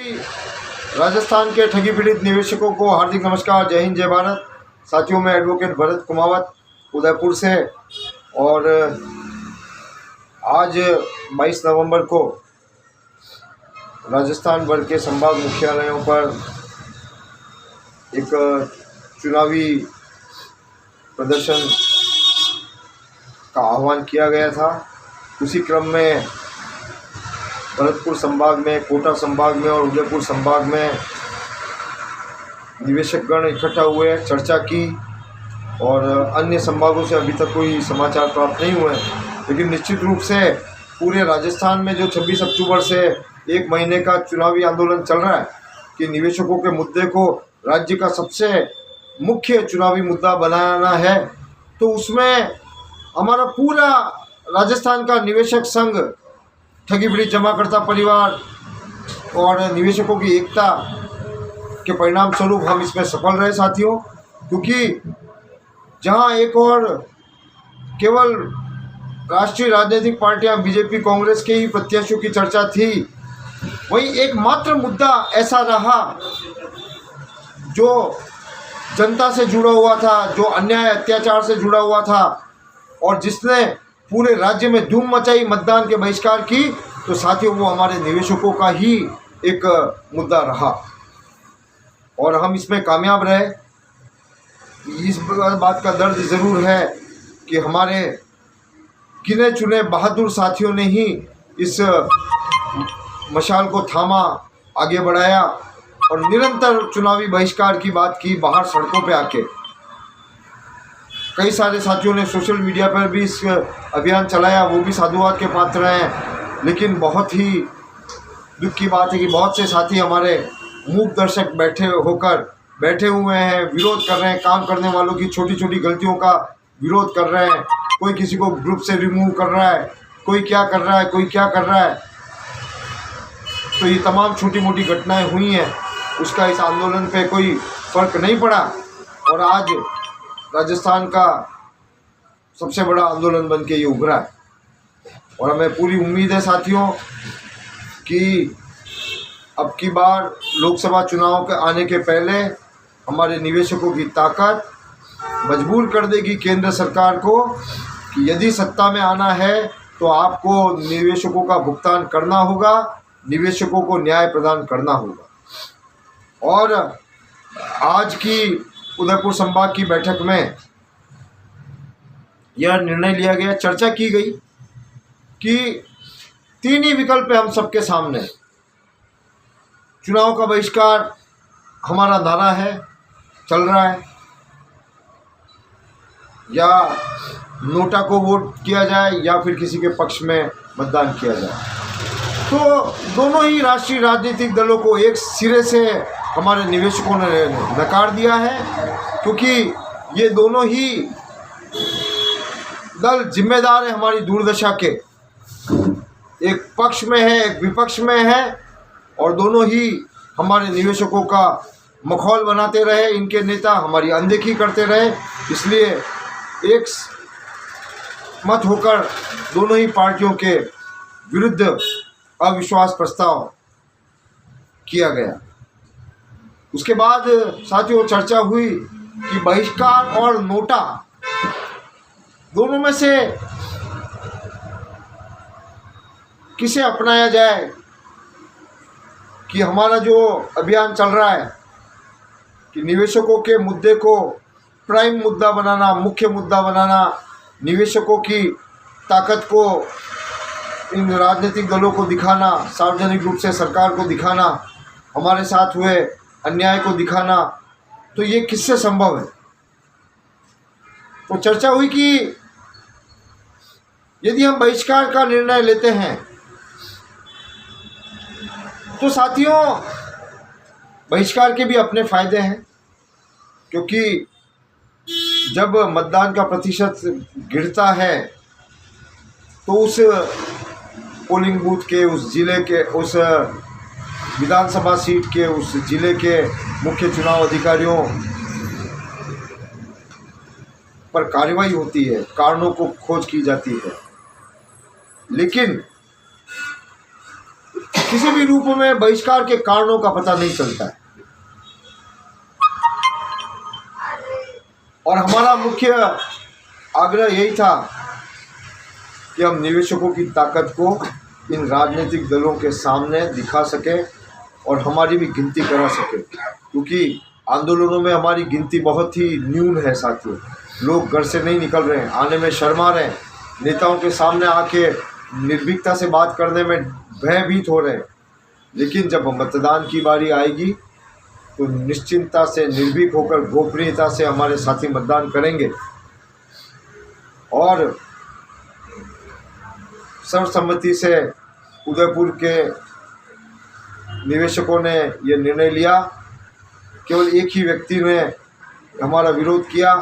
राजस्थान के ठगी पीड़ित निवेशकों को हार्दिक नमस्कार। जय हिंद, जय भारत। साथियों, मैं एडवोकेट भरत कुमावत उदयपुर से। और आज 22 नवंबर को राजस्थान भर के संभाग मुख्यालयों पर एक चुनावी प्रदर्शन का आह्वान किया गया था। उसी क्रम में भरतपुर संभाग में, कोटा संभाग में और उदयपुर संभाग में निवेशकगण इकट्ठा हुए, चर्चा की। और अन्य संभागों से अभी तक कोई समाचार प्राप्त नहीं हुए, लेकिन निश्चित रूप से पूरे राजस्थान में जो 26 अक्टूबर से एक महीने का चुनावी आंदोलन चल रहा है कि निवेशकों के मुद्दे को राज्य का सबसे मुख्य चुनावी मुद्दा बनाना है, तो उसमें हमारा पूरा राजस्थान का निवेशक संघ, ठगी पीड़ित जमाकर्ता परिवार और निवेशकों की एकता के परिणाम स्वरूप हम इसमें सफल रहे साथियों। क्योंकि जहां एक और केवल राष्ट्रीय राजनीतिक पार्टियां बीजेपी कांग्रेस के ही प्रत्याशियों की चर्चा थी, वहीं एकमात्र मुद्दा ऐसा रहा जो जनता से जुड़ा हुआ था, जो अन्याय अत्याचार से जुड़ा हुआ था और जिसने पूरे राज्य में धूम मचाई, मतदान के बहिष्कार की, तो साथियों वो हमारे निवेशकों का ही एक मुद्दा रहा और हम इसमें कामयाब रहे। इस बात का दर्द ज़रूर है कि हमारे गिने चुने बहादुर साथियों ने ही इस मशाल को थामा, आगे बढ़ाया और निरंतर चुनावी बहिष्कार की बात की बाहर सड़कों पे आके। कई सारे साथियों ने सोशल मीडिया पर भी इस अभियान चलाया, वो भी साधुवाद के पात्र हैं। लेकिन बहुत ही दुख की बात है कि बहुत से साथी हमारे मूक दर्शक बैठे हुए हैं, विरोध कर रहे हैं, काम करने वालों की छोटी छोटी गलतियों का विरोध कर रहे हैं। कोई किसी को ग्रुप से रिमूव कर रहा है, कोई क्या कर रहा है, कोई क्या कर रहा है। तो ये तमाम छोटी मोटी घटनाएं हुई हैं, उसका इस आंदोलन पे कोई फर्क नहीं पड़ा और आज राजस्थान का सबसे बड़ा आंदोलन बन के ये उभरा है। और हमें पूरी उम्मीद है साथियों कि अब की बार लोकसभा चुनाव के आने के पहले हमारे निवेशकों की ताकत मजबूर कर देगी केंद्र सरकार को कि यदि सत्ता में आना है तो आपको निवेशकों का भुगतान करना होगा, निवेशकों को न्याय प्रदान करना होगा। और आज की उदयपुर संभाग की बैठक में यह निर्णय लिया गया, चर्चा की गई कि तीन ही विकल्प है हम सबके सामने। चुनाव का बहिष्कार हमारा नारा है, चल रहा है, या नोटा को वोट किया जाए या फिर किसी के पक्ष में मतदान किया जाए। तो दोनों ही राष्ट्रीय राजनीतिक दलों को एक सिरे से हमारे निवेशकों ने नकार दिया है, क्योंकि ये दोनों ही दल जिम्मेदार है हमारी दुर्दशा के। एक पक्ष में है, एक विपक्ष में है और दोनों ही हमारे निवेशकों का मखौल बनाते रहे, इनके नेता हमारी अनदेखी करते रहे। इसलिए एक मत होकर दोनों ही पार्टियों के विरुद्ध अविश्वास प्रस्ताव किया गया। उसके बाद साथियों चर्चा हुई कि बहिष्कार और नोटा दोनों में से किसे अपनाया जाए, कि हमारा जो अभियान चल रहा है कि निवेशकों के मुद्दे को प्राइम मुद्दा बनाना, मुख्य मुद्दा बनाना, निवेशकों की ताकत को इन राजनीतिक दलों को दिखाना, सार्वजनिक रूप से सरकार को दिखाना, हमारे साथ हुए अन्याय को दिखाना, तो ये किससे संभव है। तो चर्चा हुई कि यदि हम बहिष्कार का निर्णय लेते हैं तो साथियों बहिष्कार के भी अपने फायदे हैं, क्योंकि जब मतदान का प्रतिशत गिरता है तो उस पोलिंग बूथ के, उस जिले के, उस विधानसभा सीट के, उस जिले के मुख्य चुनाव अधिकारियों पर कार्रवाई होती है, कारणों को खोज की जाती है। लेकिन किसी भी रूप में बहिष्कार के कारणों का पता नहीं चलता है। और हमारा मुख्य आग्रह यही था कि हम निवेशकों की ताकत को इन राजनीतिक दलों के सामने दिखा सके और हमारी भी गिनती करा सके, क्योंकि आंदोलनों में हमारी गिनती बहुत ही न्यून है साथियों। लोग घर से नहीं निकल रहे हैं, आने में शर्मा रहे हैं, नेताओं के सामने आके निर्भीकता से बात करने में भयभीत हो रहे हैं। लेकिन जब मतदान की बारी आएगी तो निश्चिंतता से, निर्भीक होकर, गोपनीयता से हमारे साथी मतदान करेंगे। और सर्वसम्मति से उदयपुर के निवेशकों ने यह निर्णय लिया। केवल एक ही व्यक्ति ने हमारा विरोध किया,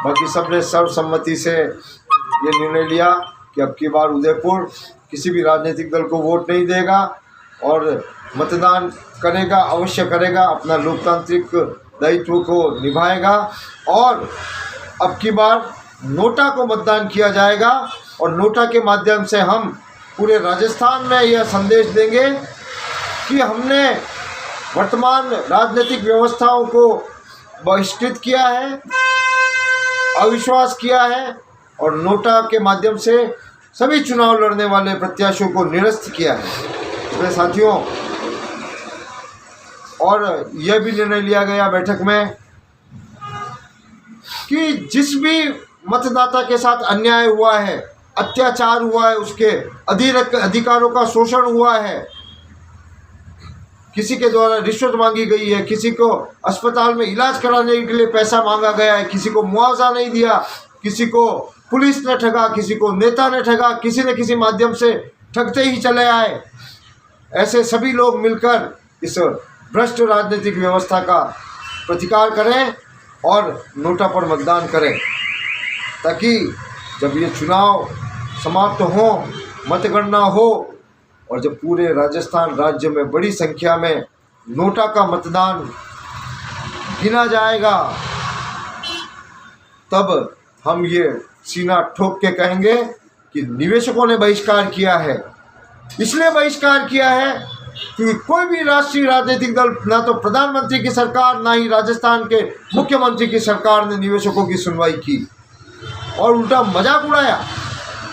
बाकी सब ने सर्वसम्मति से ये निर्णय लिया कि अब की बार उदयपुर किसी भी राजनीतिक दल को वोट नहीं देगा और मतदान करेगा, अवश्य करेगा, अपना लोकतांत्रिक दायित्व को निभाएगा। और अब की बार नोटा को मतदान किया जाएगा और नोटा के माध्यम से हम पूरे राजस्थान में यह संदेश देंगे कि हमने वर्तमान राजनीतिक व्यवस्थाओं को बहिष्कृत किया है, अविश्वास किया है और नोटा के माध्यम से सभी चुनाव लड़ने वाले प्रत्याशियों को निरस्त किया है। इसमें साथियों और यह भी निर्णय लिया गया बैठक में कि जिस भी मतदाता के साथ अन्याय हुआ है, अत्याचार हुआ है, उसके अधिकारों का शोषण हुआ है, किसी के द्वारा रिश्वत मांगी गई है, किसी को अस्पताल में इलाज कराने के लिए पैसा मांगा गया है, किसी को मुआवजा नहीं दिया, किसी को पुलिस ने ठगा, किसी को नेता ने ठगा, किसी न किसी माध्यम से ठगते ही चले आए, ऐसे सभी लोग मिलकर इस भ्रष्ट राजनीतिक व्यवस्था का प्रतिकार करें और नोटा पर मतदान करें, ताकि जब ये चुनाव समाप्त हो, मतगणना हो और जब पूरे राजस्थान राज्य में बड़ी संख्या में नोटा का मतदान गिना जाएगा, तब हम ये सीना ठोक के कहेंगे कि निवेशकों ने बहिष्कार किया है। इसलिए बहिष्कार किया है क्योंकि कोई भी राष्ट्रीय राजनीतिक दल, ना तो प्रधानमंत्री की सरकार, ना ही राजस्थान के मुख्यमंत्री की सरकार ने निवेशकों की सुनवाई की और उल्टा मजाक उड़ाया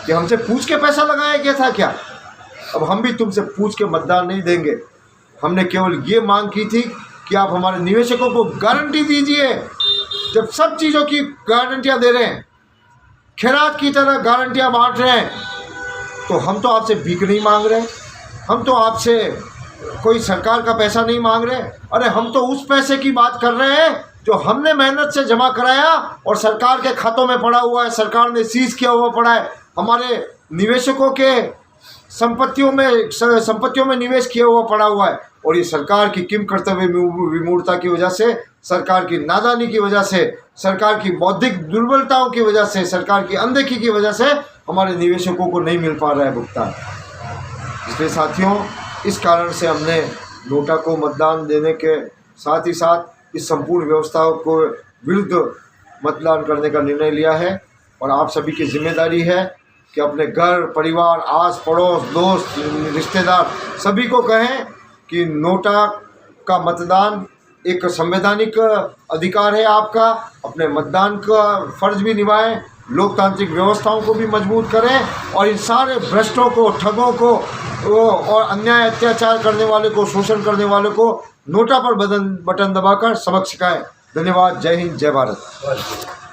कि हमसे पूछ के पैसा लगाया गया था क्या। अब हम भी तुमसे पूछ के मतदान नहीं देंगे। हमने केवल ये मांग की थी कि आप हमारे निवेशकों को गारंटी दीजिए। जब सब चीज़ों की गारंटियां दे रहे हैं, खैरात की तरह गारंटियां बांट रहे हैं, तो हम तो आपसे भीख नहीं मांग रहे, हम तो आपसे कोई सरकार का पैसा नहीं मांग रहे। अरे हम तो उस पैसे की बात कर रहे हैं जो हमने मेहनत से जमा कराया और सरकार के खातों में पड़ा हुआ है, सरकार ने सीज किया हुआ पड़ा है। हमारे निवेशकों के संपत्तियों में निवेश किया हुआ पड़ा हुआ है और ये सरकार की किम कर्तव्य विमूढ़ता की वजह से, सरकार की नादानी की वजह से, सरकार की बौद्धिक दुर्बलताओं की वजह से, सरकार की अनदेखी की वजह से हमारे निवेशकों को नहीं मिल पा रहा है भुगतान। इसलिए साथियों, इस कारण से हमने नोटा को मतदान देने के साथ ही साथ इस संपूर्ण व्यवस्था को विरुद्ध मतदान करने का निर्णय लिया है। और आप सभी की जिम्मेदारी है कि अपने घर, परिवार, आस पड़ोस, दोस्त, रिश्तेदार सभी को कहें कि नोटा का मतदान एक संवैधानिक अधिकार है आपका। अपने मतदान का फर्ज भी निभाएं, लोकतांत्रिक व्यवस्थाओं को भी मजबूत करें और इन सारे भ्रष्टों को, ठगों को और अन्याय अत्याचार करने वाले को, शोषण करने वाले को नोटा पर बटन दबाकर सबक सिखाएं। धन्यवाद। जय हिंद, जय भारत।